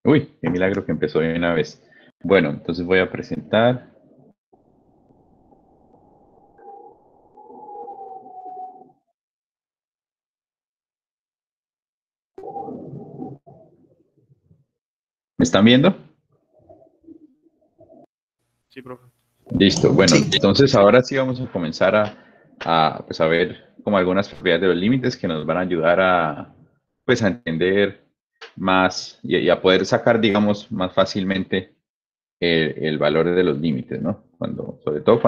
Uy, qué milagro que empezó de una vez. Bueno, entonces voy a presentar. ¿Me están viendo? Sí, profe. Listo. Bueno, Sí, entonces ahora sí vamos a comenzar pues a ver como algunas propiedades de los límites que nos van a ayudar pues a entender más y a poder sacar, digamos, más fácilmente el valor de los límites, ¿no? Sobre todo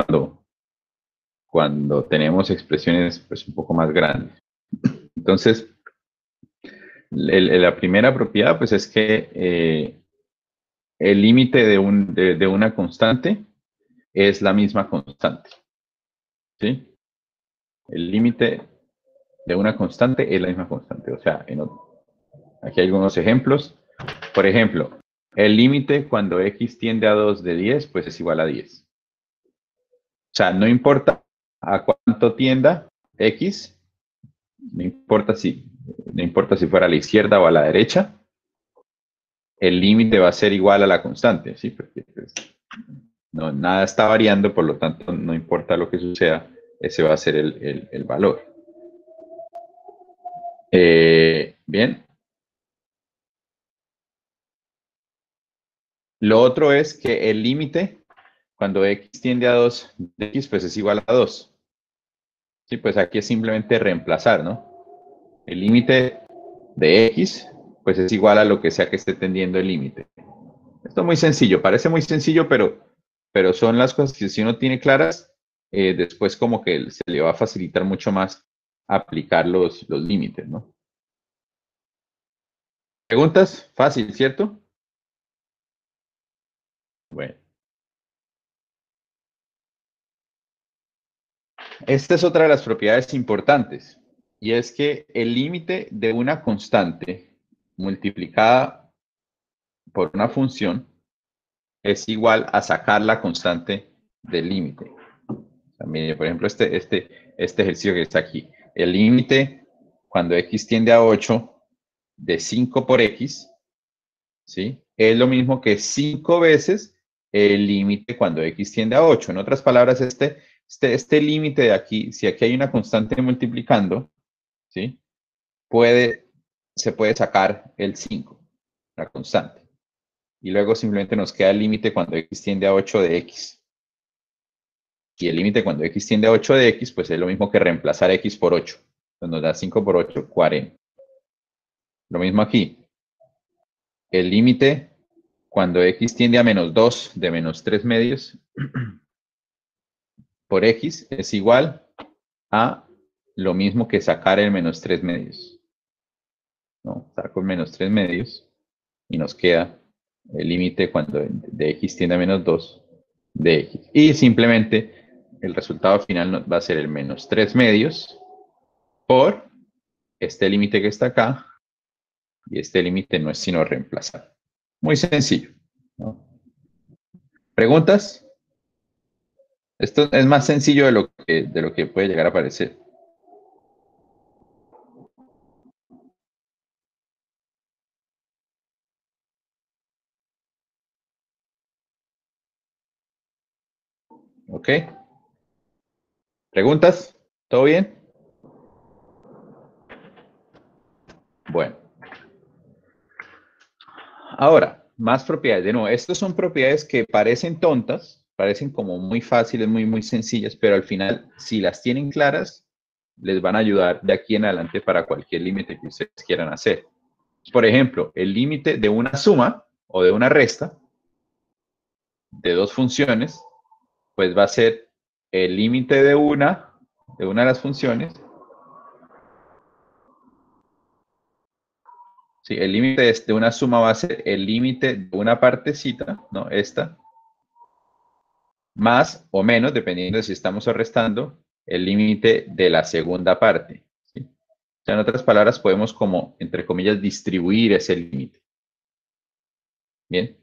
cuando tenemos expresiones pues un poco más grandes. Entonces, la primera propiedad pues es que el límite de una constante es la misma constante, ¿sí? El límite de una constante es la misma constante. O sea, aquí hay algunos ejemplos. Por ejemplo, el límite cuando x tiende a 2 de 10, pues es igual a 10. O sea, no importa a cuánto tienda x, no importa no importa si fuera a la izquierda o a la derecha, el límite va a ser igual a la constante, ¿sí? Porque pues, no, nada está variando, por lo tanto, no importa lo que suceda, ese va a ser el valor. Bien. Lo otro es que el límite, cuando x tiende a 2 de x, pues es igual a 2. Sí, pues aquí es simplemente reemplazar, ¿no? El límite de x, pues es igual a lo que sea que esté tendiendo el límite. Esto es muy sencillo, parece muy sencillo, pero son las cosas que si uno tiene claras, después como que se le va a facilitar mucho más aplicar los límites, ¿no? ¿Preguntas? Fácil, ¿cierto? Bueno. Esta es otra de las propiedades importantes, y es que el límite de una constante multiplicada por una función es igual a sacar la constante del límite. También, por ejemplo, este ejercicio que está aquí. El límite cuando x tiende a 8 de 5 por x, ¿sí? Es lo mismo que 5 veces el límite cuando x tiende a 8. En otras palabras, este límite de aquí, si aquí hay una constante multiplicando, ¿sí? Se puede sacar el 5, la constante. Y luego simplemente nos queda el límite cuando x tiende a 8 de x. Y el límite cuando x tiende a 8 de x, pues es lo mismo que reemplazar x por 8. Entonces nos da 5 por 8, 40. Lo mismo aquí. El límite cuando x tiende a menos 2 de menos 3 medios por x es igual a lo mismo que sacar el menos 3 medios. ¿No? Saco el menos 3 medios y nos queda el límite cuando de x tiende a menos 2 de x. Y simplemente el resultado final va a ser el menos 3 medios por este límite que está acá, y este límite no es sino reemplazar. Muy sencillo, ¿no? ¿Preguntas? Esto es más sencillo de lo que puede llegar a parecer. ¿Ok? ¿Preguntas? ¿Todo bien? Bueno. Ahora, más propiedades. De nuevo, estas son propiedades que parecen tontas, parecen como muy fáciles, muy sencillas, pero al final, si las tienen claras, les van a ayudar de aquí en adelante para cualquier límite que ustedes quieran hacer. Por ejemplo, el límite de una suma o de una resta de dos funciones, pues va a ser el límite de una de las funciones. Sí, el límite de una suma va a ser el límite de una partecita, ¿no? Esta, más o menos, dependiendo de si estamos restando, el límite de la segunda parte. ¿Sí? O sea, en otras palabras, podemos como, entre comillas, distribuir ese límite. Bien.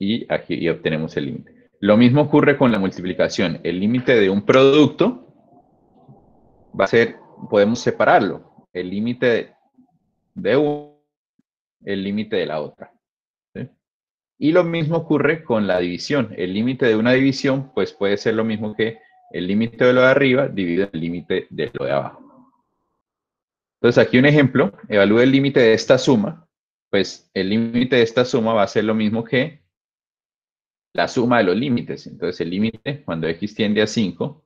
Y aquí obtenemos el límite. Lo mismo ocurre con la multiplicación. El límite de un producto va a ser, podemos separarlo. El límite de uno el límite de la otra. ¿Sí? Y lo mismo ocurre con la división. El límite de una división, pues puede ser lo mismo que el límite de lo de arriba dividido el límite de lo de abajo. Entonces, aquí un ejemplo, evalúe el límite de esta suma. Pues el límite de esta suma va a ser lo mismo que la suma de los límites. Entonces, el límite cuando x tiende a 5,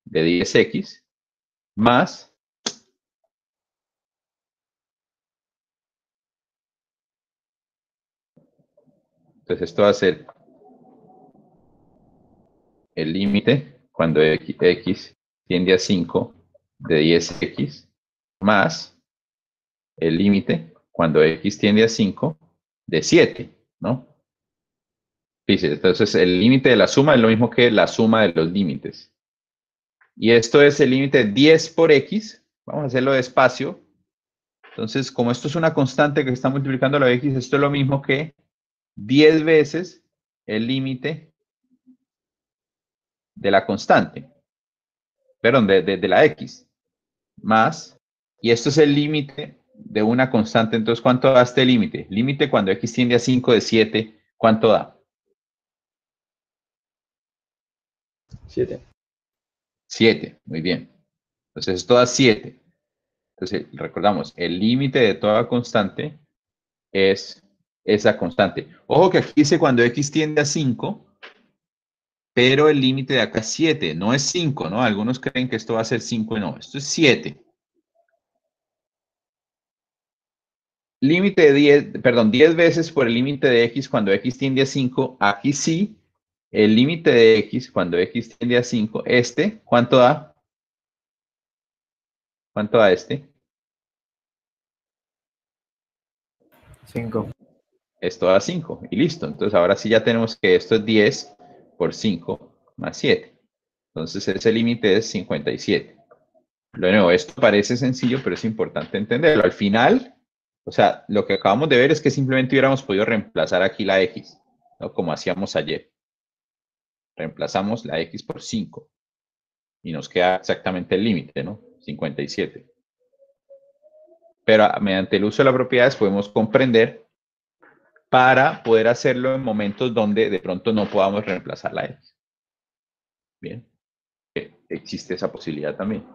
de 10x, más entonces esto va a ser el límite cuando x tiende a 5 de 10x, más el límite cuando x tiende a 5 de 7, ¿no? Fíjense, entonces el límite de la suma es lo mismo que la suma de los límites. Y esto es el límite 10 por x. Vamos a hacerlo despacio. Entonces, como esto es una constante que está multiplicando la x, esto es lo mismo que 10 veces el límite de la constante. Perdón, de la x. Más, y esto es el límite de una constante. Entonces, ¿cuánto da este límite? Límite cuando x tiende a 5 de 7, ¿cuánto da? 7. 7, muy bien. Entonces, esto da 7. Entonces, recordamos, el límite de toda constante es esa constante. Ojo que aquí dice cuando x tiende a 5, pero el límite de acá es 7, no es 5, ¿no? Algunos creen que esto va a ser 5 y no, esto es 7. Límite de 10, perdón, 10 veces por el límite de x cuando x tiende a 5. Aquí sí, el límite de x cuando x tiende a 5, ¿cuánto da? ¿Cuánto da este? 5. Esto da 5 y listo. Entonces ahora sí ya tenemos que esto es 10 por 5 más 7. Entonces ese límite es 57. De nuevo, esto parece sencillo, pero es importante entenderlo. Al final, o sea, lo que acabamos de ver es que simplemente hubiéramos podido reemplazar aquí la x, ¿no? Como hacíamos ayer. Reemplazamos la x por 5 y nos queda exactamente el límite, ¿no? 57. Pero mediante el uso de las propiedades podemos comprender para poder hacerlo en momentos donde de pronto no podamos reemplazar la x. Bien, existe esa posibilidad también.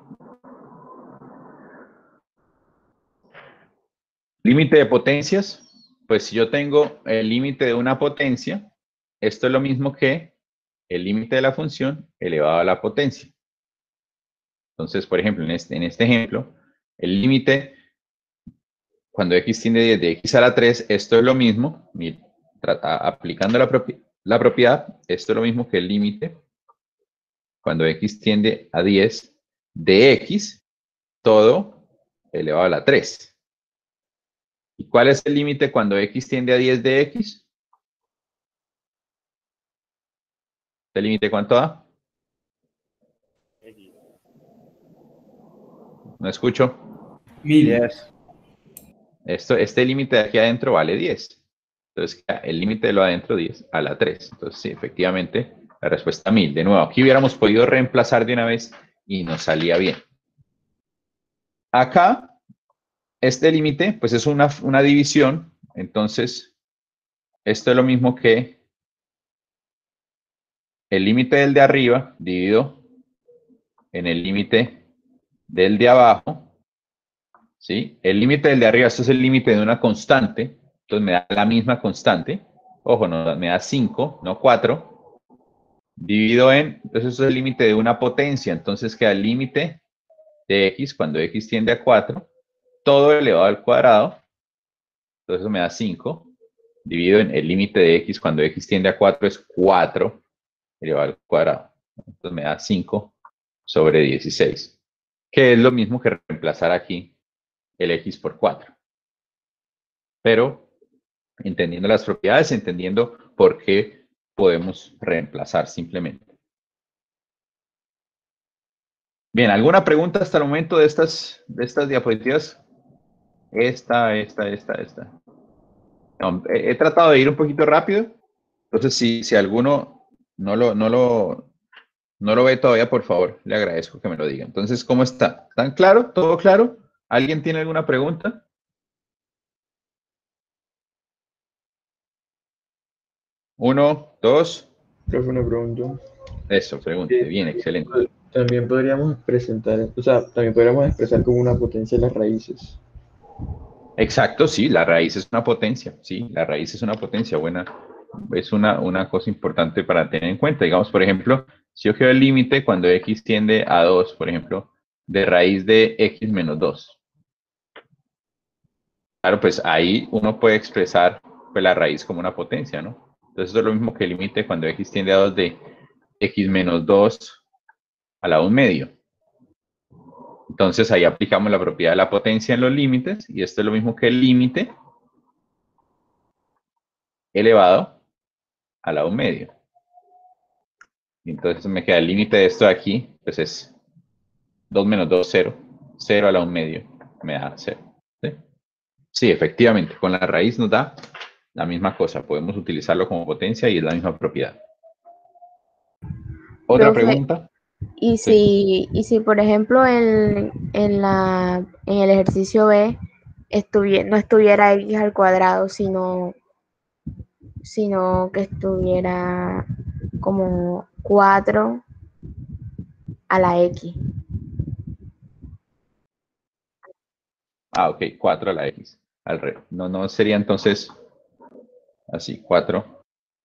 Límite de potencias. Pues si yo tengo el límite de una potencia, esto es lo mismo que el límite de la función elevado a la potencia. Entonces, por ejemplo, en este ejemplo, el límite cuando x tiende a 10 de x a la 3, esto es lo mismo, aplicando la propiedad, esto es lo mismo que el límite cuando x tiende a 10 de x, todo elevado a la 3. ¿Y cuál es el límite cuando x tiende a 10 de x? ¿El límite cuánto da? No escucho. 1000. Este límite de aquí adentro vale 10. Entonces, el límite de lo adentro 10 a la 3. Entonces, sí, efectivamente, la respuesta 1000. De nuevo, aquí hubiéramos podido reemplazar de una vez y nos salía bien. Acá, este límite, pues es una división. Entonces, esto es lo mismo que el límite del de arriba dividido en el límite del de abajo. ¿Sí? El límite del de arriba, esto es el límite de una constante. Entonces, me da la misma constante. Ojo, no, me da 5, no 4. Dividido en, entonces esto es el límite de una potencia. Entonces, queda el límite de x cuando x tiende a 4, todo elevado al cuadrado. Entonces, eso me da 5. Dividido en el límite de x cuando x tiende a 4 es 4 elevado al cuadrado. Entonces me da 5 sobre 16, que es lo mismo que reemplazar aquí el x por 4. Pero entendiendo las propiedades, entendiendo por qué podemos reemplazar simplemente. Bien, ¿alguna pregunta hasta el momento de estas diapositivas? Esta. No, he tratado de ir un poquito rápido. Entonces, si alguno no lo ve todavía, por favor, le agradezco que me lo diga. Entonces, ¿cómo está? ¿Tan claro? ¿Todo claro? ¿Alguien tiene alguna pregunta? 1, 2. Profe, una pregunta. Eso, pregunte. Bien, excelente. También podríamos presentar, o sea, también podríamos expresar como una potencia las raíces. Exacto, sí, la raíz es una potencia. Sí, la raíz es una potencia buena. Es una cosa importante para tener en cuenta. Digamos, por ejemplo, si yo quiero el límite cuando x tiende a 2, por ejemplo, de raíz de x menos 2. Claro, pues ahí uno puede expresar pues, la raíz como una potencia, ¿no? Entonces, eso es lo mismo que el límite cuando x tiende a 2 de x menos 2 a la 1 medio. Entonces, ahí aplicamos la propiedad de la potencia en los límites, y esto es lo mismo que el límite elevado a la 1 medio. Y entonces me queda el límite de esto de aquí, pues es 2 menos 2, 0. 0 a la 1 medio me da 0. ¿Sí? Sí, efectivamente, con la raíz nos da la misma cosa. Podemos utilizarlo como potencia y es la misma propiedad. ¿Otra Profe, pregunta? y Sí. si por ejemplo en el ejercicio B no estuviera x al cuadrado, sino que estuviera como 4 a la x. Ah, ok, 4 a la x. Al revés. No sería entonces así, 4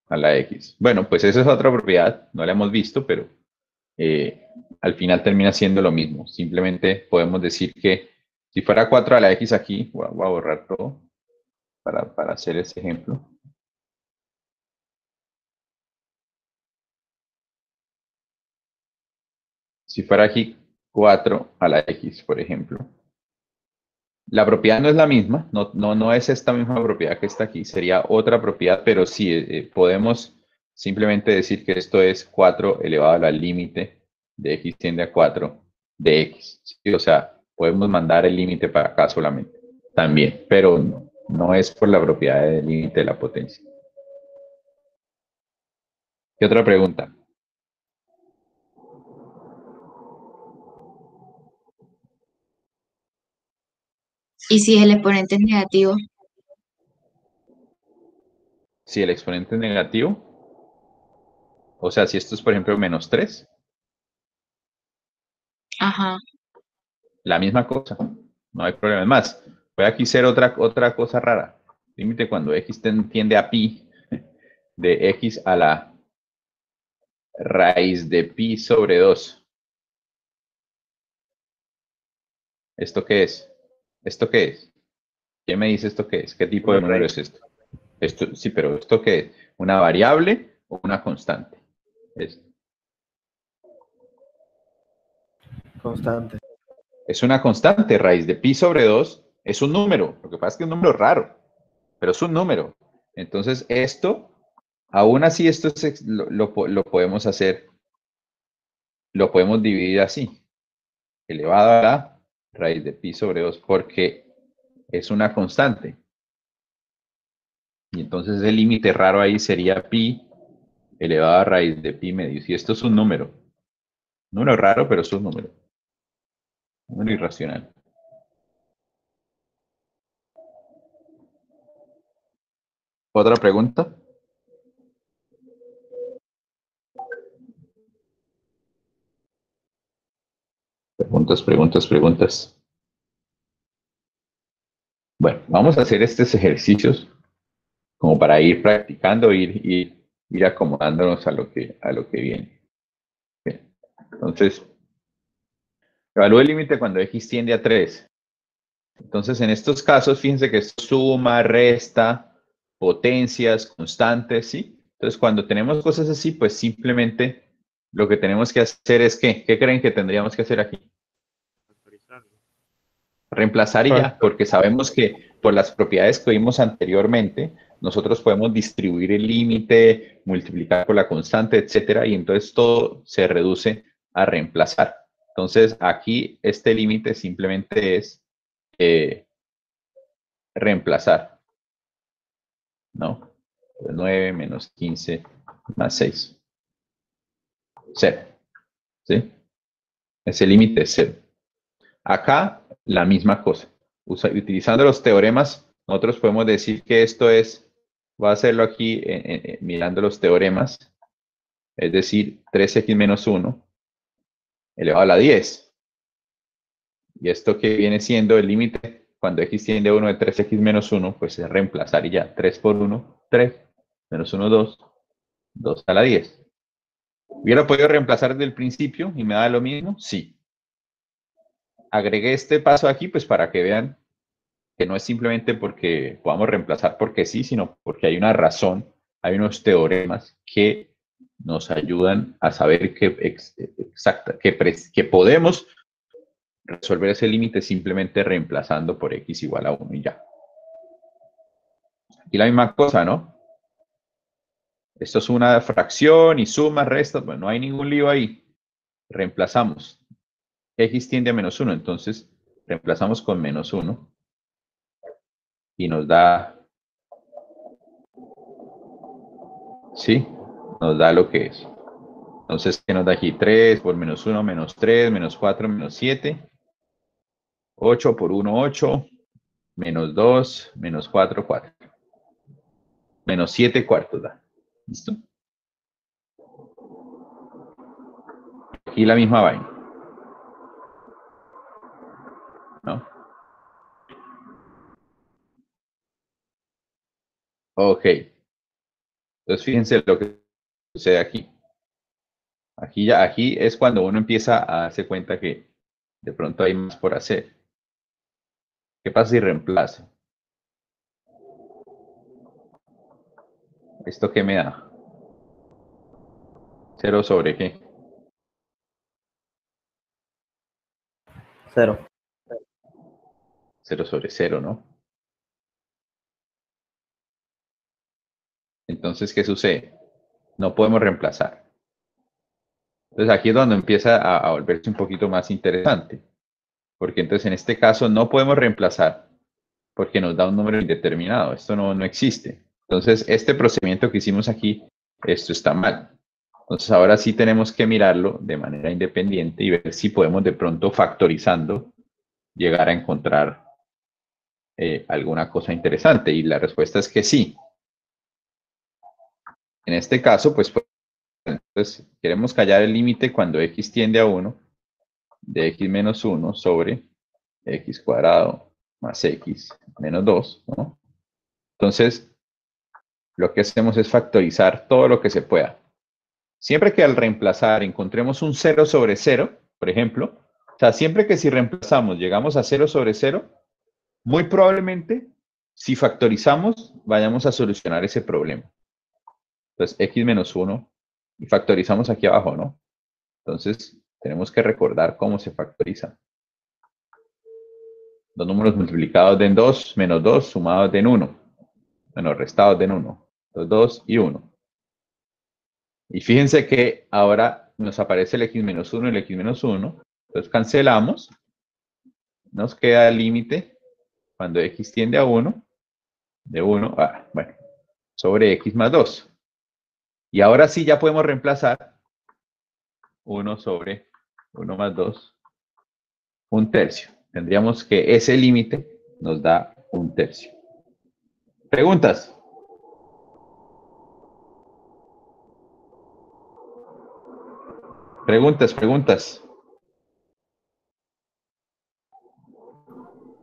a la x. Bueno, pues esa es otra propiedad, no la hemos visto, pero al final termina siendo lo mismo. Simplemente podemos decir que si fuera 4 a la x aquí, voy a borrar todo para hacer ese ejemplo. Si fuera aquí 4 a la x, por ejemplo, la propiedad no es la misma, no es esta misma propiedad que está aquí, sería otra propiedad, pero sí podemos simplemente decir que esto es 4 elevado al límite de x tiende a 4 de x. ¿Sí? O sea, podemos mandar el límite para acá solamente, también, pero no es por la propiedad del límite de la potencia. ¿Qué otra pregunta? ¿Y si el exponente es negativo? Si el exponente es negativo, o sea, si esto es, por ejemplo, menos 3, Ajá. la misma cosa, no hay problema. Es más, voy aquí a hacer otra cosa rara. Límite cuando x tiende a pi de x a la raíz de pi sobre 2. ¿Esto qué es? ¿Esto qué es? ¿Quién me dice esto qué es? ¿Qué tipo de Una número raíz es esto? Esto sí, pero ¿esto qué es? ¿Una variable o una constante? constante. Es una constante. Raíz de pi sobre 2 es un número. Lo que pasa es que es un número raro, pero es un número. Entonces, esto, aún así, esto lo podemos hacer, lo podemos dividir así, elevado a la raíz de pi sobre 2, porque es una constante. Y entonces el límite raro ahí sería pi elevado a raíz de pi medios. Y esto es un número. Número raro, pero es un número. Número irracional. ¿Otra pregunta? Preguntas, preguntas, preguntas. Bueno, vamos a hacer estos ejercicios como para ir practicando, ir acomodándonos a lo que viene. Bien. Entonces, evalúe el límite cuando x tiende a 3. Entonces, en estos casos, fíjense que es suma, resta, potencias, constantes, ¿sí? Entonces, cuando tenemos cosas así, pues simplemente lo que tenemos que hacer es ¿qué? ¿Qué creen que tendríamos que hacer aquí? Reemplazar y ya, porque sabemos que por las propiedades que vimos anteriormente, nosotros podemos distribuir el límite, multiplicar por la constante, etcétera, y entonces todo se reduce a reemplazar. Entonces, aquí este límite simplemente es reemplazar, ¿no? 9 menos 15 más 6. 0. ¿Sí? Ese límite es 0. Acá, la misma cosa. Utilizando los teoremas, nosotros podemos decir que esto es voy a hacerlo aquí mirando los teoremas, es decir, 3x menos 1 elevado a la 10. Y esto que viene siendo el límite cuando x tiende a 1 de 3x menos 1, pues es reemplazar y ya. 3 por 1, 3, menos 1, 2, 2 a la 10. ¿Hubiera podido reemplazar desde el principio y me da lo mismo? Sí. Agregué este paso aquí pues para que vean que no es simplemente porque podamos reemplazar porque sí, sino porque hay una razón, hay unos teoremas que nos ayudan a saber que podemos resolver ese límite simplemente reemplazando por x igual a 1 y ya. Aquí la misma cosa, ¿no? Esto es una fracción y suma, resta, bueno, no hay ningún lío ahí. Reemplazamos. X tiende a menos 1, entonces reemplazamos con menos 1 y nos da, ¿sí? Nos da lo que es. Entonces, ¿qué nos da aquí? 3 por menos 1, menos 3, menos 4, menos 7. 8 por 1, 8. Menos 2, menos 4, 4. Menos 7 cuartos da. ¿Listo? Aquí la misma vaina, ¿no? Ok. Entonces, fíjense lo que sucede aquí. Aquí es cuando uno empieza a darse cuenta que de pronto hay más por hacer. ¿Qué pasa si reemplazo? ¿Esto qué me da? ¿0 sobre qué? 0. 0 sobre 0, ¿no? Entonces, ¿qué sucede? No podemos reemplazar. Entonces, aquí es donde empieza a volverse un poquito más interesante. Porque entonces, en este caso, no podemos reemplazar porque nos da un número indeterminado. Esto no existe. Entonces, este procedimiento que hicimos aquí, esto está mal. Entonces, ahora sí tenemos que mirarlo de manera independiente y ver si podemos de pronto factorizando llegar a encontrar alguna cosa interesante. Y la respuesta es que sí. En este caso, pues, entonces queremos callar el límite cuando x tiende a 1 de x menos 1 sobre x cuadrado más x menos 2, ¿no? Entonces, lo que hacemos es factorizar todo lo que se pueda. Siempre que al reemplazar encontremos un 0 sobre 0, por ejemplo, o sea, siempre que si reemplazamos llegamos a 0 sobre 0, muy probablemente, si factorizamos, vayamos a solucionar ese problema. Entonces, x menos 1, y factorizamos aquí abajo, ¿no? Entonces, tenemos que recordar cómo se factoriza. Dos números multiplicados den 2, menos 2, sumados den 1. Bueno, restados den 1. Entonces, 2 y 1. Y fíjense que ahora nos aparece el x menos 1 y el x menos 1. Entonces, cancelamos. Nos queda el límite cuando x tiende a 1, de 1, bueno, sobre x más 2. Y ahora sí ya podemos reemplazar 1 sobre 1 más 2, un tercio. Tendríamos que ese límite nos da un tercio. ¿Preguntas? Preguntas.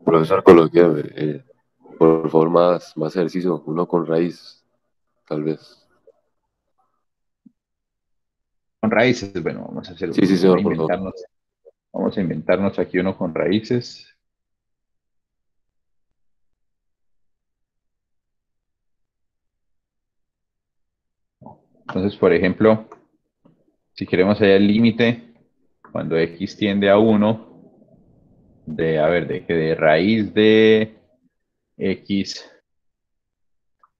Profesor, colóqueme, por favor, más ejercicio, uno con raíz, tal vez. Con raíces, bueno, vamos a hacer Sí, sí, señor, por favor. Vamos a inventarnos aquí uno con raíces. Entonces, por ejemplo, si queremos hallar el límite cuando x tiende a 1 de raíz de x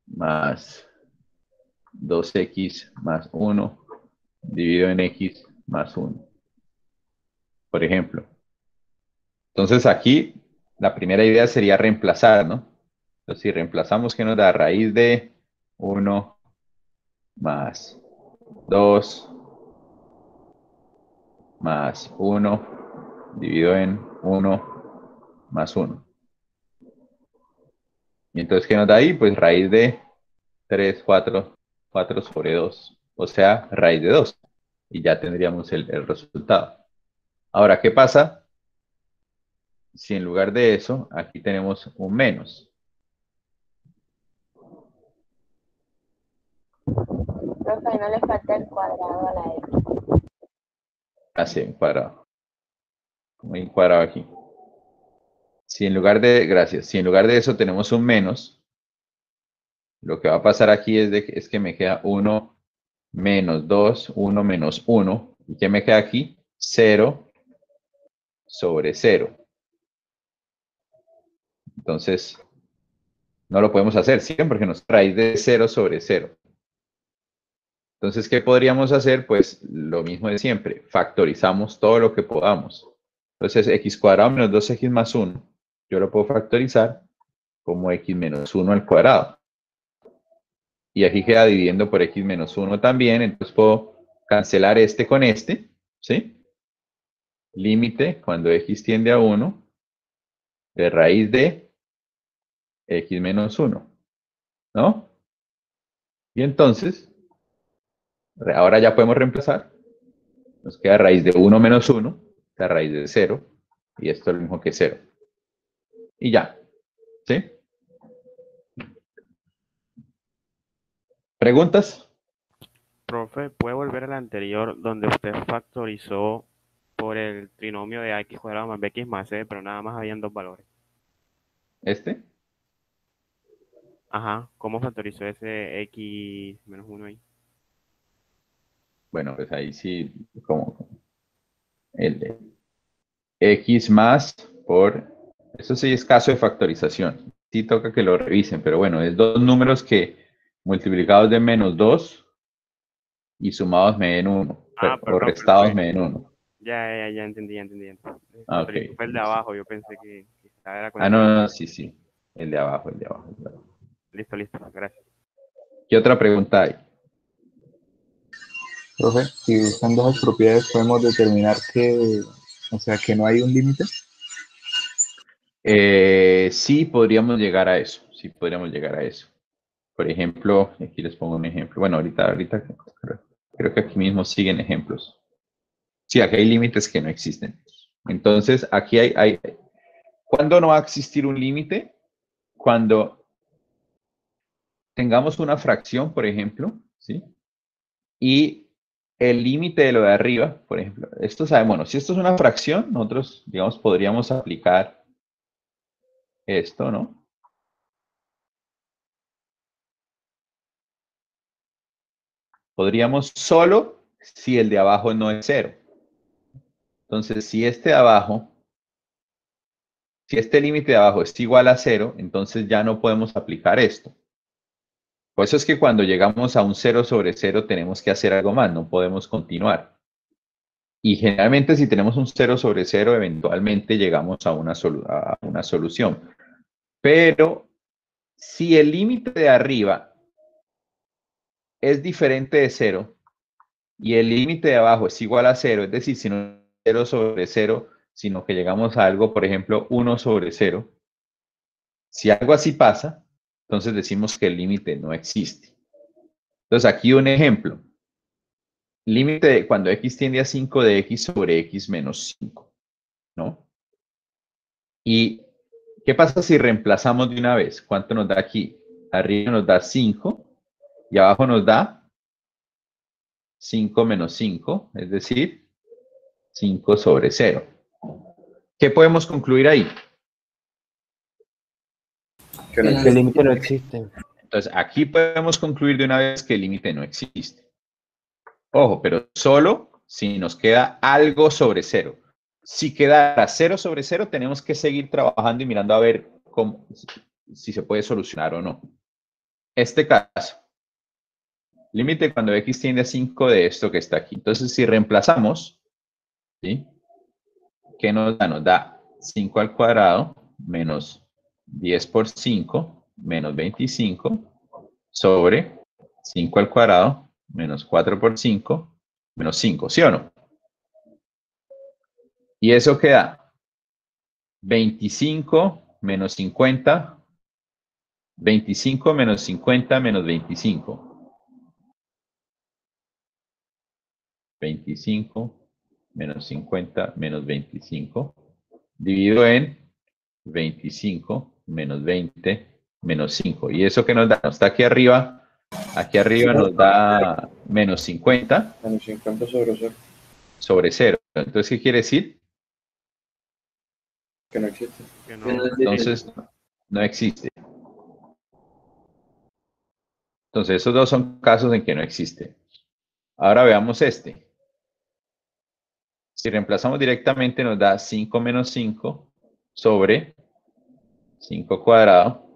más 2x más 1 dividido en x más 1. Por ejemplo. Entonces aquí la primera idea sería reemplazar, ¿no? Entonces si reemplazamos, ¿qué nos da? Raíz de 1 más 2 más 1 dividido en 1 más 1. Y entonces, ¿qué nos da ahí? Pues raíz de 3, 4, 4 sobre 2. O sea, raíz de 2. Y ya tendríamos el resultado. Ahora, ¿qué pasa si en lugar de eso, aquí tenemos un menos? Profe, no le falta el cuadrado a la X. Así, un cuadrado. Un cuadrado aquí. Si en lugar de, gracias, si en lugar de eso tenemos un menos, lo que va a pasar aquí es que me queda 1 menos 2, 1 menos 1. ¿Y qué me queda aquí? 0 sobre 0. Entonces, no lo podemos hacer siempre porque nos raíz de 0 sobre 0. Entonces, ¿qué podríamos hacer? Pues lo mismo de siempre. Factorizamos todo lo que podamos. Entonces, x cuadrado menos 2x más 1. Yo lo puedo factorizar como x menos 1 al cuadrado. Y aquí queda dividiendo por x menos 1 también. Entonces, puedo cancelar este con este. ¿Sí? Límite cuando x tiende a 1 de raíz de x menos 1. ¿No? Y entonces, ahora ya podemos reemplazar. Nos queda raíz de 1 menos 1, la raíz de 0, y esto es lo mismo que 0. Y ya. ¿Sí? ¿Preguntas? Profe, ¿puede volver al anterior donde usted factorizó por el trinomio de x cuadrado más bx más c, pero nada más habían dos valores? ¿Este? Ajá, ¿cómo factorizó ese x menos 1 ahí? Bueno, pues ahí sí, como el de x más por... Eso sí es caso de factorización. Sí toca que lo revisen, pero bueno, es dos números que multiplicados de menos 2 y sumados me den 1, Ah, o perdón, restados me den 1. ya entendí, ya entendí. Ah, ok. Factorizó fue el de abajo, yo pensé que era con Ah, el no, trinomio. no, sí, sí. El de abajo, el de abajo. El de abajo. Listo, gracias. ¿Qué otra pregunta hay? Profe, si usando esas propiedades podemos determinar que, o sea, que no hay un límite. Sí podríamos llegar a eso, sí podríamos llegar a eso. Por ejemplo, aquí les pongo un ejemplo. Bueno, ahorita creo que aquí mismo siguen ejemplos. Sí, aquí hay límites que no existen. Entonces, aquí ¿cuándo no va a existir un límite? Cuando tengamos una fracción, por ejemplo, ¿sí? Y el límite de lo de arriba, por ejemplo, esto sabemos, bueno, si esto es una fracción, nosotros, digamos, podríamos aplicar esto, ¿no? Podríamos solo si el de abajo no es 0. Entonces, si este de abajo, si este límite de abajo es igual a 0, entonces ya no podemos aplicar esto. Por eso es que cuando llegamos a un 0 sobre 0 tenemos que hacer algo más, no podemos continuar. Y generalmente si tenemos un 0 sobre 0, eventualmente llegamos a una solución. Pero si el límite de arriba es diferente de 0 y el límite de abajo es igual a 0, es decir, si no es 0 sobre 0, sino que llegamos a algo, por ejemplo, 1 sobre 0, si algo así pasa, entonces decimos que el límite no existe. Entonces aquí un ejemplo. Límite de cuando x tiende a 5 de x sobre x menos 5, ¿no? ¿Y qué pasa si reemplazamos de una vez? ¿Cuánto nos da aquí? Arriba nos da 5 y abajo nos da 5 menos 5, es decir, 5 sobre 0. ¿Qué podemos concluir ahí? Que no Que el límite no existe. Entonces, aquí podemos concluir de una vez que el límite no existe. Ojo, pero solo si nos queda algo sobre 0. Si quedara 0 sobre 0, tenemos que seguir trabajando y mirando a ver si se puede solucionar o no. Este caso, límite cuando x tiende a 5 de esto que está aquí. Entonces, si reemplazamos, ¿sí? ¿Qué nos da? Nos da 5 al cuadrado menos 10 por 5 menos 25 sobre 5 al cuadrado menos 4 por 5 menos 5, ¿sí o no? Y eso queda 25 menos 50 25 menos 50 menos 25. 25 menos 50 menos 25. Dividido en 25 menos 20 menos 5. ¿Y eso qué nos da? Nos está aquí arriba. Aquí arriba nos da menos 50 Menos 50 sobre 0, sobre 0. Entonces, ¿qué quiere decir? que no existe. Que no, Entonces, no existe. Entonces, esos dos son casos en que no existe. Ahora veamos este. Si reemplazamos directamente, nos da 5 menos 5 sobre 5 cuadrado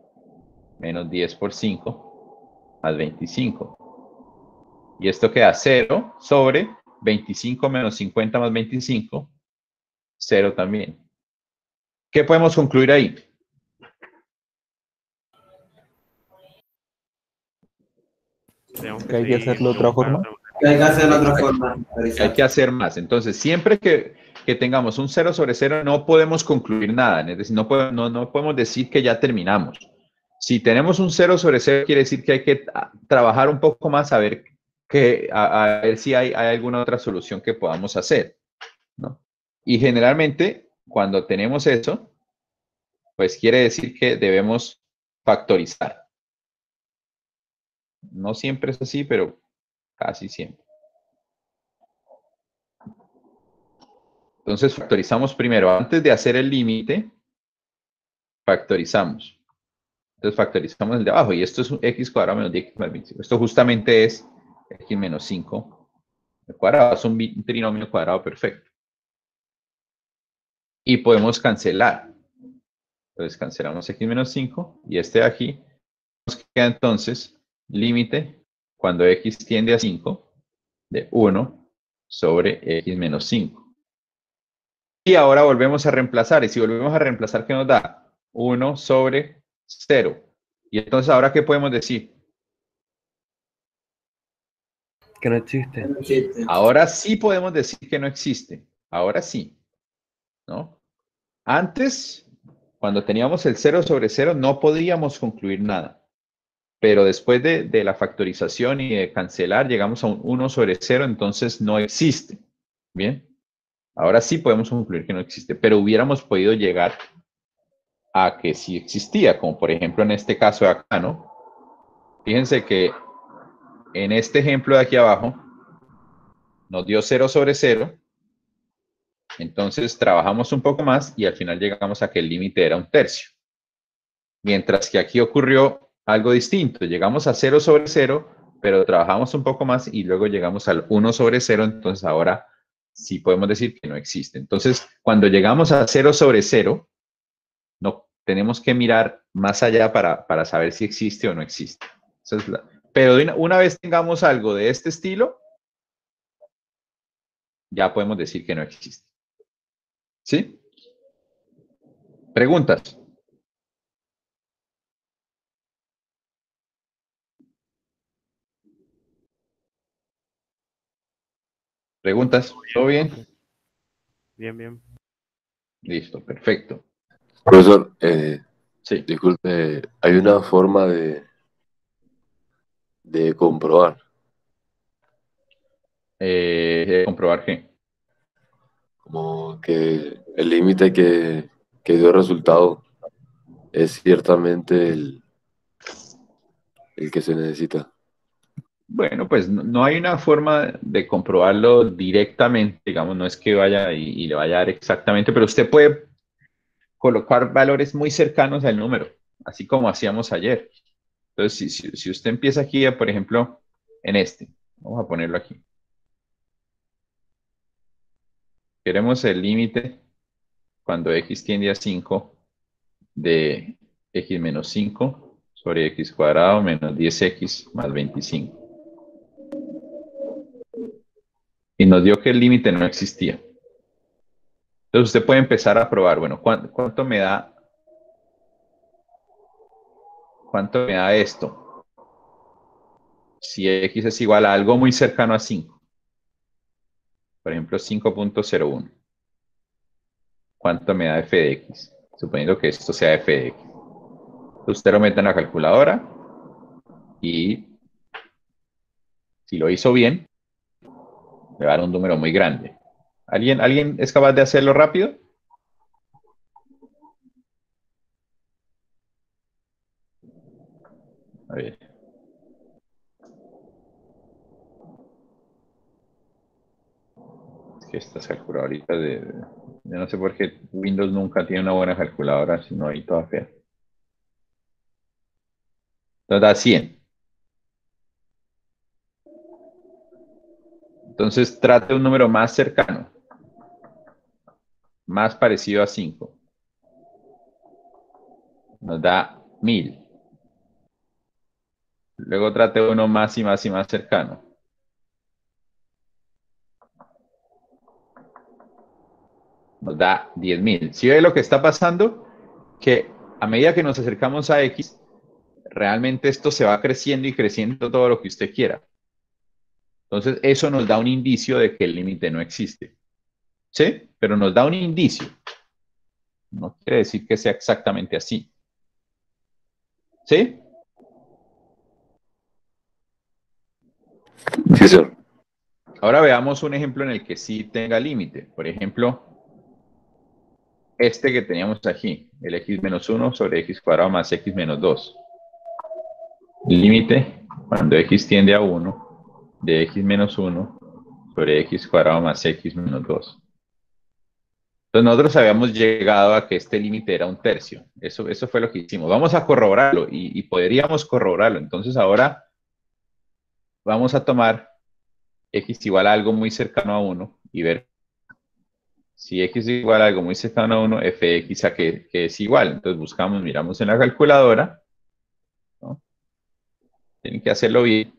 menos 10 por 5 más 25. Y esto queda 0 sobre 25 menos 50 más 25, 0 también. ¿Qué podemos concluir ahí? tenemos Que hay que seguir hacerlo de otra buscando. forma. Que hay que hacerlo de otra Exacto. forma. Hay que hacer más. Entonces, siempre que tengamos un 0 sobre 0, no podemos concluir nada. Es decir, no podemos decir que ya terminamos. Si tenemos un 0 sobre 0, quiere decir que hay que trabajar un poco más a ver, a ver si hay alguna otra solución que podamos hacer, ¿no? Y generalmente, cuando tenemos eso, pues quiere decir que debemos factorizar. No siempre es así, pero casi siempre. Entonces factorizamos primero. Antes de hacer el límite, factorizamos. Entonces factorizamos el de abajo. Y esto es un x cuadrado menos 10x más 25. Esto justamente es x menos 5 al cuadrado. Es un trinomio cuadrado perfecto. Y podemos cancelar. Entonces cancelamos x menos 5. Y este de aquí nos queda entonces límite cuando x tiende a 5 de 1 sobre x menos 5. Y ahora volvemos a reemplazar. Y si volvemos a reemplazar, ¿qué nos da? 1 sobre 0. Y entonces, ¿ahora qué podemos decir? Que no existe. No existe. Ahora sí podemos decir que no existe. Ahora sí. ¿No? Antes, cuando teníamos el 0 sobre 0, no podíamos concluir nada. Pero después de la factorización y de cancelar, llegamos a un 1 sobre 0, entonces no existe. ¿Bien? Ahora sí podemos concluir que no existe, pero hubiéramos podido llegar a que sí existía, como por ejemplo en este caso de acá, ¿no? Fíjense que en este ejemplo de aquí abajo nos dio 0 sobre 0, entonces trabajamos un poco más y al final llegamos a que el límite era 1/3. Mientras que aquí ocurrió algo distinto, llegamos a 0 sobre 0, pero trabajamos un poco más y luego llegamos al 1 sobre 0, entonces ahora sí podemos decir que no existe. Entonces, cuando llegamos a 0 sobre 0, no tenemos que mirar más allá para saber si existe o no existe. Pero una vez tengamos algo de este estilo, ya podemos decir que no existe. ¿Sí? ¿Preguntas? ¿Preguntas? ¿Todo bien? Bien, bien. Listo, perfecto. Profesor, Sí. disculpe, hay una forma de comprobar. Comprobar que. Como que el límite que dio resultado es ciertamente el que se necesita. Bueno, pues no hay una forma de comprobarlo directamente, digamos, no es que vaya y le vaya a dar exactamente, pero usted puede colocar valores muy cercanos al número, así como hacíamos ayer. Entonces, si usted empieza aquí, por ejemplo, en este, vamos a ponerlo aquí. Queremos el límite cuando x tiende a 5 de x menos 5 sobre x cuadrado menos 10x más 25. Y nos dio que el límite no existía. Entonces usted puede empezar a probar, bueno, ¿cuánto me da esto? Si x es igual a algo muy cercano a 5. Por ejemplo, 5.01. ¿Cuánto me da f de x? Suponiendo que esto sea f de x. Usted lo mete en la calculadora y si lo hizo bien, le va a dar un número muy grande. ¿Alguien es capaz de hacerlo rápido? A ver. Es que estas calculadoritas yo no sé por qué Windows nunca tiene una buena calculadora, sino ahí toda fea. Entonces da 100. Entonces trate un número más cercano, más parecido a 5. Nos da 1000. Luego trate uno más y más y más cercano. Nos da 10.000. ¿Sí ve lo que está pasando? Que a medida que nos acercamos a X, realmente esto se va creciendo y creciendo todo lo que usted quiera. Entonces, eso nos da un indicio de que el límite no existe. ¿Sí? Pero nos da un indicio. No quiere decir que sea exactamente así. ¿Sí? Sí, señor. Ahora veamos un ejemplo en el que sí tenga límite. Por ejemplo, este que teníamos aquí, el x-1 sobre x² más x-2. Límite cuando x tiende a 1 de x-1 sobre x² más x-2. Entonces nosotros habíamos llegado a que este límite era 1/3. Eso fue lo que hicimos. Vamos a corroborarlo y podríamos corroborarlo. Entonces ahora vamos a tomar x igual a algo muy cercano a 1 y ver si x igual a algo muy cercano a 1, f de x a que es igual. Entonces buscamos, miramos en la calculadora, ¿no? Tienen que hacerlo bien.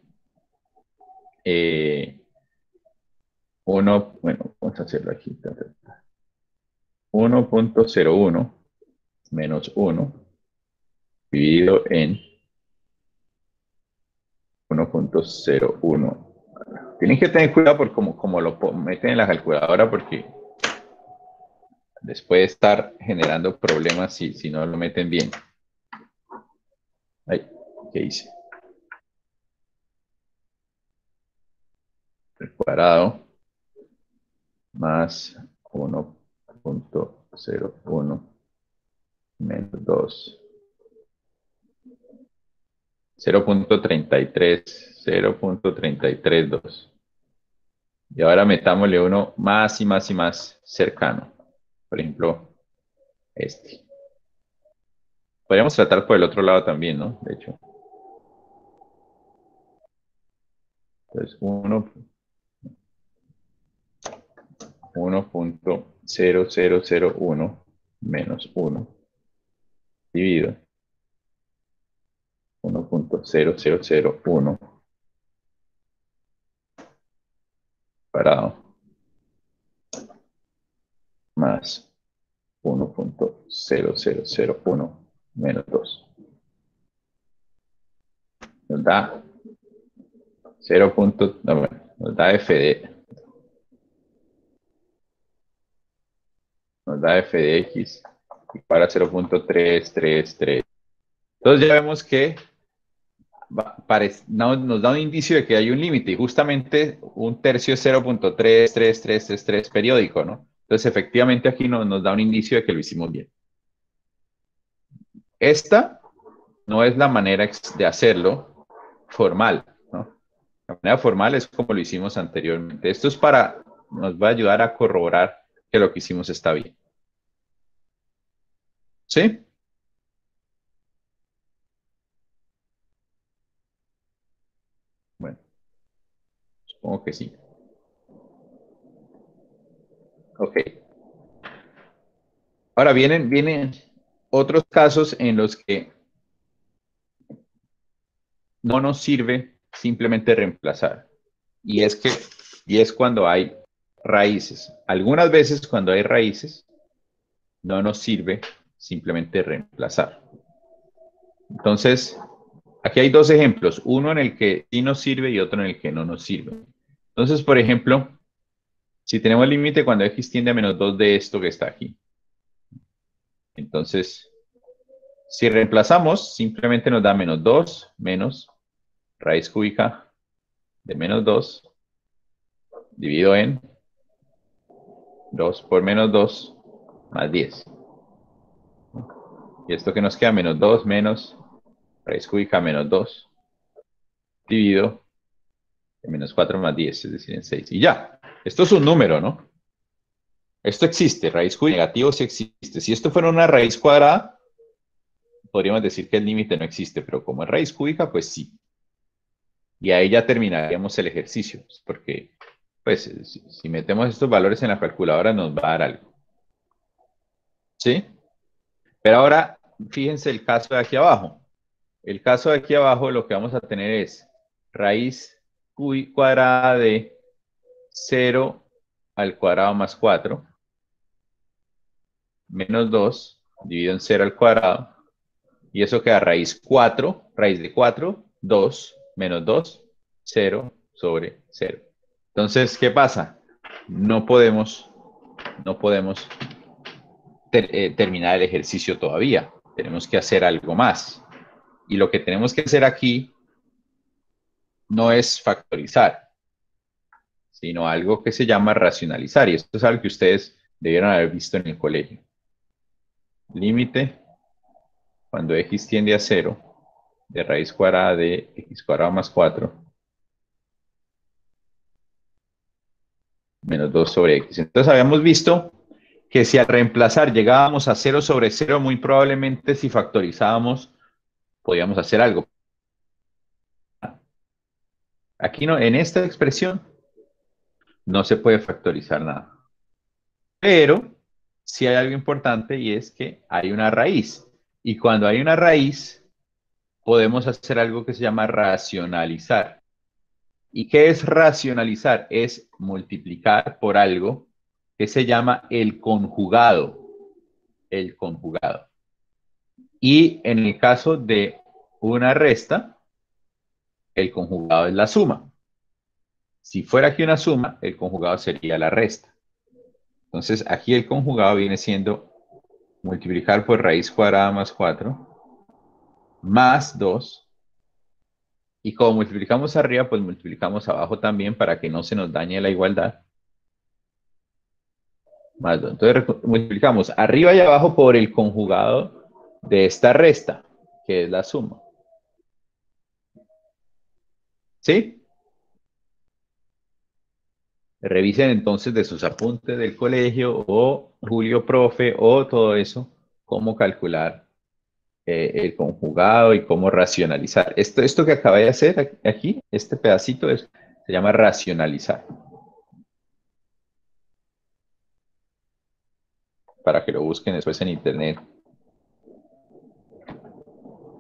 Bueno, vamos a hacerlo aquí. 1.01 menos 1 dividido en 1.01. Tienen que tener cuidado por cómo lo meten en la calculadora porque les puede estar generando problemas si no lo meten bien. Ay, ¿qué hice? El cuadrado más 1.01 menos 2. 0.332. Y ahora metámosle uno más y más y más cercano. Por ejemplo, este. Podríamos tratar por el otro lado también, ¿no? De hecho. Entonces, 1.0001 menos 1 dividido 1.0001 parado más 1.0001 menos 2. Nos da 0. No, bueno, nos da f de x igual a 0.333. Entonces ya vemos que nos da un indicio de que hay un límite y justamente 1/3 es 0.33333 periódico, ¿no? Entonces efectivamente aquí nos da un indicio de que lo hicimos bien. Esta no es la manera de hacerlo formal, ¿no? La manera formal es como lo hicimos anteriormente. Esto es nos va a ayudar a corroborar que lo que hicimos está bien. ¿Sí? Bueno, supongo que sí. Ok. Ahora vienen otros casos en los que no nos sirve simplemente reemplazar. Y es cuando hay raíces. Algunas veces cuando hay raíces, no nos sirve simplemente reemplazar. Entonces, aquí hay dos ejemplos, uno en el que sí nos sirve y otro en el que no nos sirve. Entonces, por ejemplo, si tenemos el límite cuando x tiende a -2 de esto que está aquí. Entonces, Si reemplazamos, simplemente nos da menos 2 menos raíz cúbica de menos 2 dividido en 2 por menos 2 más 10. Y esto que nos queda, menos 2 menos raíz cúbica menos 2 dividido en menos 4 más 10, es decir, en 6. Y ya, esto es un número, ¿no? Esto existe, raíz cúbica negativo sí existe. Si esto fuera una raíz cuadrada, podríamos decir que el límite no existe, pero como es raíz cúbica, pues sí. Y ahí ya terminaríamos el ejercicio, porque pues si metemos estos valores en la calculadora nos va a dar algo. ¿Sí? Pero ahora, fíjense el caso de aquí abajo. El caso de aquí abajo lo que vamos a tener es raíz cuadrada de 0 al cuadrado más 4 menos 2 dividido en 0 al cuadrado. Y eso queda raíz 4, raíz de 4, 2 menos 2, 0 sobre 0. Entonces, ¿qué pasa? No podemos terminar el ejercicio todavía. Tenemos que hacer algo más. Y lo que tenemos que hacer aquí no es factorizar, sino algo que se llama racionalizar. Y esto es algo que ustedes debieron haber visto en el colegio. Límite cuando x tiende a 0 de raíz cuadrada de x cuadrado más 4 menos 2 sobre x. Entonces habíamos visto que si al reemplazar llegábamos a 0 sobre 0, muy probablemente si factorizábamos podíamos hacer algo. Aquí no, en esta expresión no se puede factorizar nada. Pero sí hay algo importante y es que hay una raíz. Y cuando hay una raíz, podemos hacer algo que se llama racionalizar. ¿Y qué es racionalizar? Es multiplicar por algo que se llama el conjugado. El conjugado. Y en el caso de una resta, el conjugado es la suma. Si fuera aquí una suma, el conjugado sería la resta. Entonces, aquí el conjugado viene siendo multiplicar por raíz cuadrada más 4 más 2. Y como multiplicamos arriba, pues multiplicamos abajo también para que no se nos dañe la igualdad. Más 2. Entonces, multiplicamos arriba y abajo por el conjugado de esta resta, que es la suma. ¿Sí? Revisen entonces de sus apuntes del colegio o Julio Profe o todo eso, cómo calcular el conjugado y cómo racionalizar. Esto que acabé de hacer aquí, este pedacito, se llama racionalizar. Para que lo busquen después en internet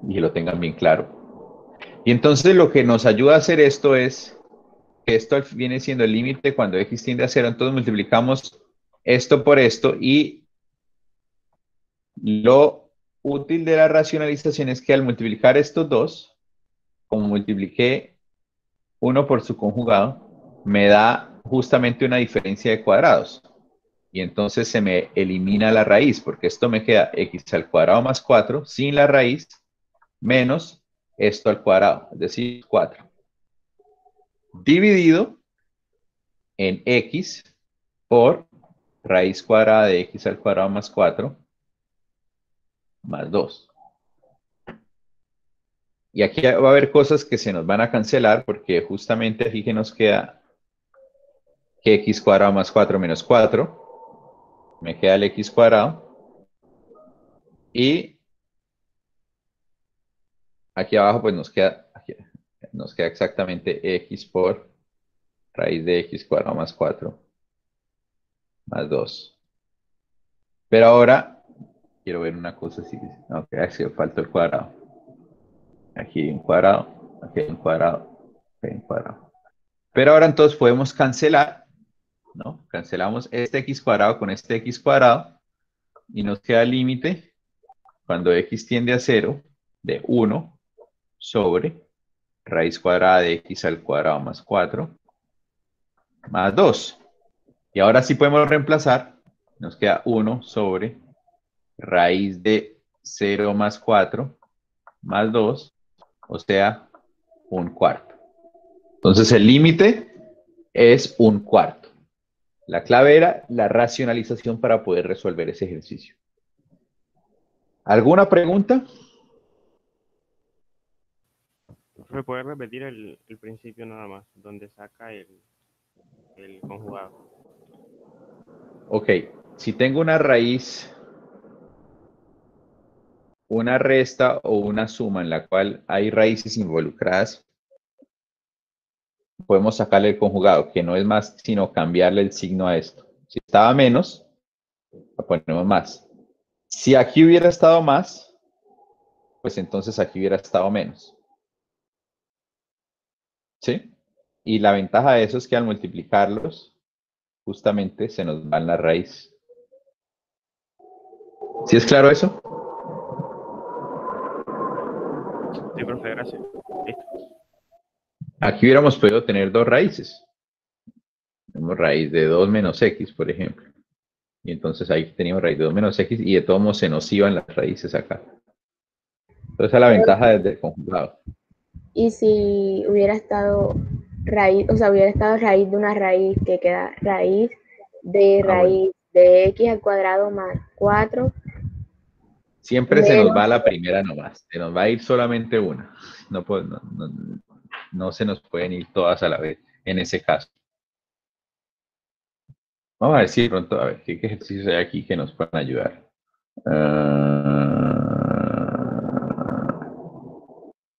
y lo tengan bien claro. Y entonces lo que nos ayuda a hacer esto es que esto viene siendo el límite cuando x tiende a 0, entonces multiplicamos esto por esto y lo útil de la racionalización es que al multiplicar estos dos, como multipliqué 1 por su conjugado, me da justamente una diferencia de cuadrados. Y entonces se me elimina la raíz, porque esto me queda x al cuadrado más 4 sin la raíz, menos esto al cuadrado, es decir, 4. Dividido en x por raíz cuadrada de x al cuadrado más 4 más 2. Y aquí va a haber cosas que se nos van a cancelar porque justamente aquí que nos queda que x cuadrado más 4 menos 4. Me queda el x cuadrado. Y aquí abajo pues nos queda exactamente x por raíz de x cuadrado más 4 más 2. Pero ahora quiero ver una cosa así. No, que aquí falta el cuadrado. Aquí hay un cuadrado, aquí hay un cuadrado, aquí hay un cuadrado. Pero ahora entonces podemos cancelar, ¿no? Cancelamos este x cuadrado con este x cuadrado y nos queda el límite cuando x tiende a 0 de 1 sobre raíz cuadrada de x al cuadrado más 4 más 2. Y ahora sí podemos reemplazar, nos queda 1 sobre raíz de 0 más 4 más 2, o sea, 1/4. Entonces el límite es 1/4. La clave era la racionalización para poder resolver ese ejercicio. ¿Alguna pregunta? ¿Me puede repetir el principio nada más, donde saca el conjugado? Ok, si tengo una raíz, una resta o una suma en la cual hay raíces involucradas, podemos sacarle el conjugado, que no es más sino cambiarle el signo a esto. Si estaba menos, lo ponemos más. Si aquí hubiera estado más, pues entonces aquí hubiera estado menos. ¿Sí? Y la ventaja de eso es que al multiplicarlos, justamente se nos va en la raíz. ¿Sí es claro eso? Sí, profe, gracias. Listo. Aquí hubiéramos podido tener dos raíces. Tenemos raíz de 2 menos x, por ejemplo. Y entonces ahí teníamos raíz de 2 menos x y de todos modos se nos iban las raíces acá. Entonces esa es la ventaja del conjugado. Y si hubiera estado raíz, o sea, hubiera estado raíz de una raíz que queda raíz de Ah, bueno. raíz de x al cuadrado más 4 Siempre se nos menos, va la primera nomás. Se nos va a ir solamente una. No se nos pueden ir todas a la vez en ese caso. Vamos a ver si de pronto, a ver, ¿qué ejercicios hay aquí que nos puedan ayudar?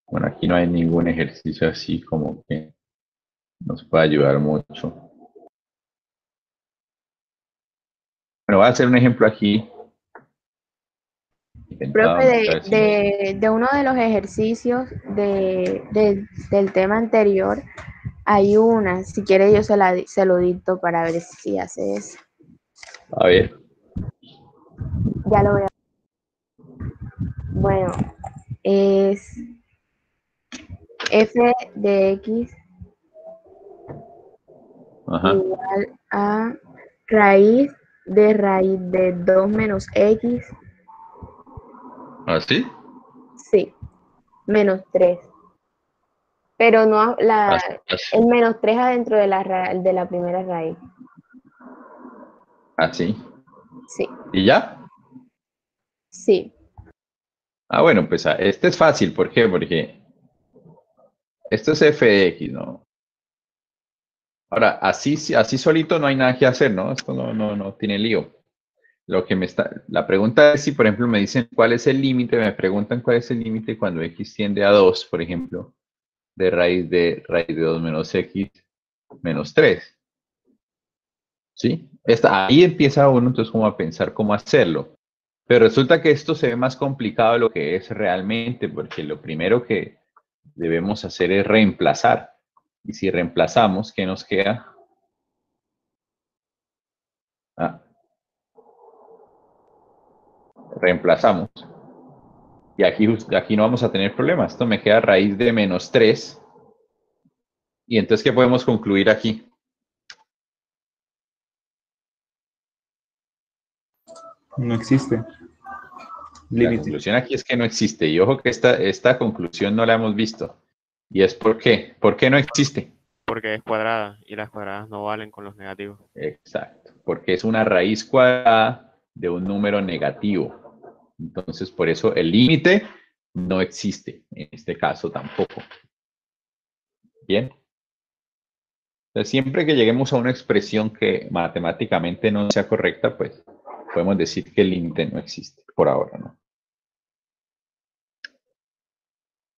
Bueno, aquí no hay ningún ejercicio así como que nos pueda ayudar mucho. Bueno, voy a hacer un ejemplo aquí. profe, Vamos a ver si nos... de uno de los ejercicios del tema anterior, hay una, si quiere yo se lo dicto para ver si hace eso. A ver, Ya lo voy a... Bueno, es f de x ajá, igual a raíz de 2 menos x, ¿así? sí, menos 3. Pero no Así. el menos 3 adentro de de la primera raíz. Así. Sí, ¿Y ya? sí. Ah, bueno, pues este es fácil. ¿Por qué? Porque esto es f de x, ¿no? Ahora, así solito no hay nada que hacer, ¿no? Esto no tiene lío. La pregunta es si, por ejemplo, me dicen cuál es el límite, me preguntan cuál es el límite cuando x tiende a 2, por ejemplo, de raíz de 2 menos x menos 3. ¿Sí? Ahí empieza uno entonces como a pensar cómo hacerlo. Pero resulta que esto se ve más complicado de lo que es realmente, porque lo primero que debemos hacer es reemplazar. Y si reemplazamos, ¿qué nos queda? Reemplazamos. Y aquí no vamos a tener problemas. Esto me queda raíz de menos 3. Y entonces, ¿qué podemos concluir aquí? No existe La límite. conclusión aquí es que no existe. Y ojo que esta conclusión no la hemos visto. ¿Y es por qué? ¿Por qué no existe? Porque es cuadrada y las cuadradas no valen con los negativos. Exacto. Porque es una raíz cuadrada de un número negativo. Entonces, por eso el límite no existe. En este caso tampoco. Bien. Entonces, siempre que lleguemos a una expresión que matemáticamente no sea correcta, pues podemos decir que el límite no existe. Por ahora, ¿no?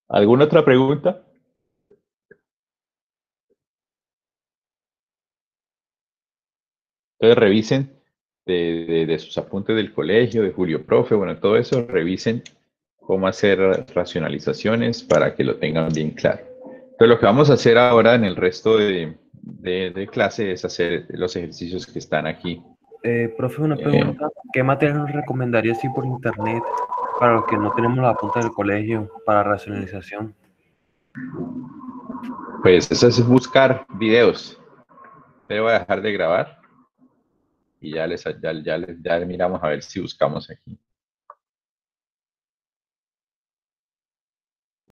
¿Alguna otra pregunta? Entonces revisen de sus apuntes del colegio, de Julio Profe, bueno, todo eso, revisen cómo hacer racionalizaciones para que lo tengan bien claro. Entonces lo que vamos a hacer ahora en el resto de clase es hacer los ejercicios que están aquí. Profe, una pregunta. ¿Qué material nos recomendaría así por internet para los que no tenemos la punta del colegio para racionalización? Pues eso es buscar videos. Pero voy a dejar de grabar y ya miramos a ver si buscamos aquí.